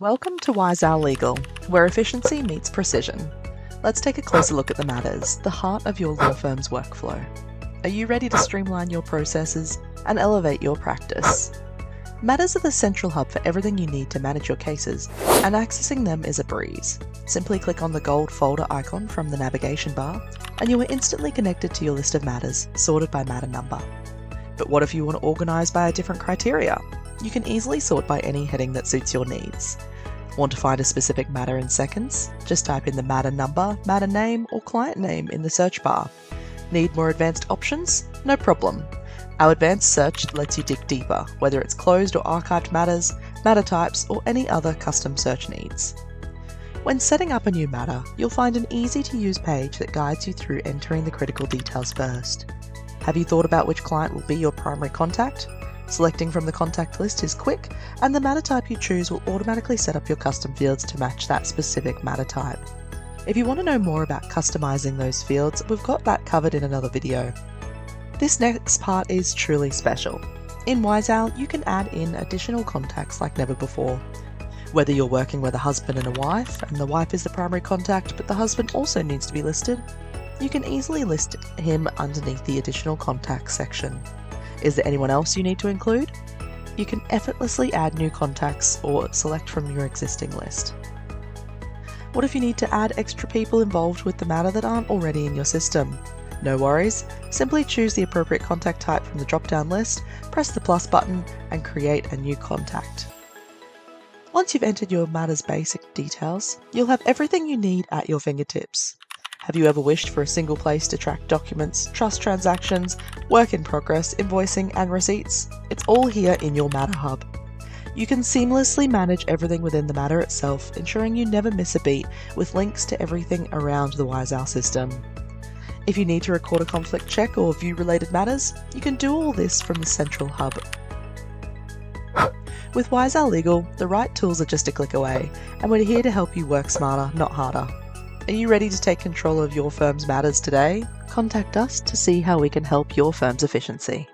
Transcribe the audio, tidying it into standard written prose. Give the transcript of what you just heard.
Welcome to Wiseowl Legal, where efficiency meets precision. Let's take a closer look at the matters, the heart of your law firm's workflow. Are you ready to streamline your processes and elevate your practice? Matters are the central hub for everything you need to manage your cases, and accessing them is a breeze. Simply click on the gold folder icon from the navigation bar, and you are instantly connected to your list of matters, sorted by matter number. But what if you want to organise by a different criteria? You can easily sort by any heading that suits your needs. Want to find a specific matter in seconds? Just type in the matter number, matter name, or client name in the search bar. Need more advanced options? No problem. Our advanced search lets you dig deeper, whether it's closed or archived matters, matter types, or any other custom search needs. When setting up a new matter, you'll find an easy-to-use page that guides you through entering the critical details first. Have you thought about which client will be your primary contact? Selecting from the contact list is quick, and the matter type you choose will automatically set up your custom fields to match that specific matter type. If you want to know more about customizing those fields, we've got that covered in another video. This next part is truly special. In Wiseowl, you can add in additional contacts like never before. Whether you're working with a husband and a wife, and the wife is the primary contact but the husband also needs to be listed, you can easily list him underneath the additional contacts section. Is there anyone else you need to include? You can effortlessly add new contacts or select from your existing list. What if you need to add extra people involved with the matter that aren't already in your system? No worries, simply choose the appropriate contact type from the drop-down list, press the plus button, and create a new contact. Once you've entered your matter's basic details, you'll have everything you need at your fingertips. Have you ever wished for a single place to track documents, trust transactions, work in progress, invoicing, and receipts? It's all here in your Matter Hub. You can seamlessly manage everything within the matter itself, ensuring you never miss a beat with links to everything around the Wiseowl system. If you need to record a conflict check or view related matters, you can do all this from the central hub. With Wiseowl Legal, the right tools are just a click away, and we're here to help you work smarter, not harder. Are you ready to take control of your firm's matters today? Contact us to see how we can help your firm's efficiency.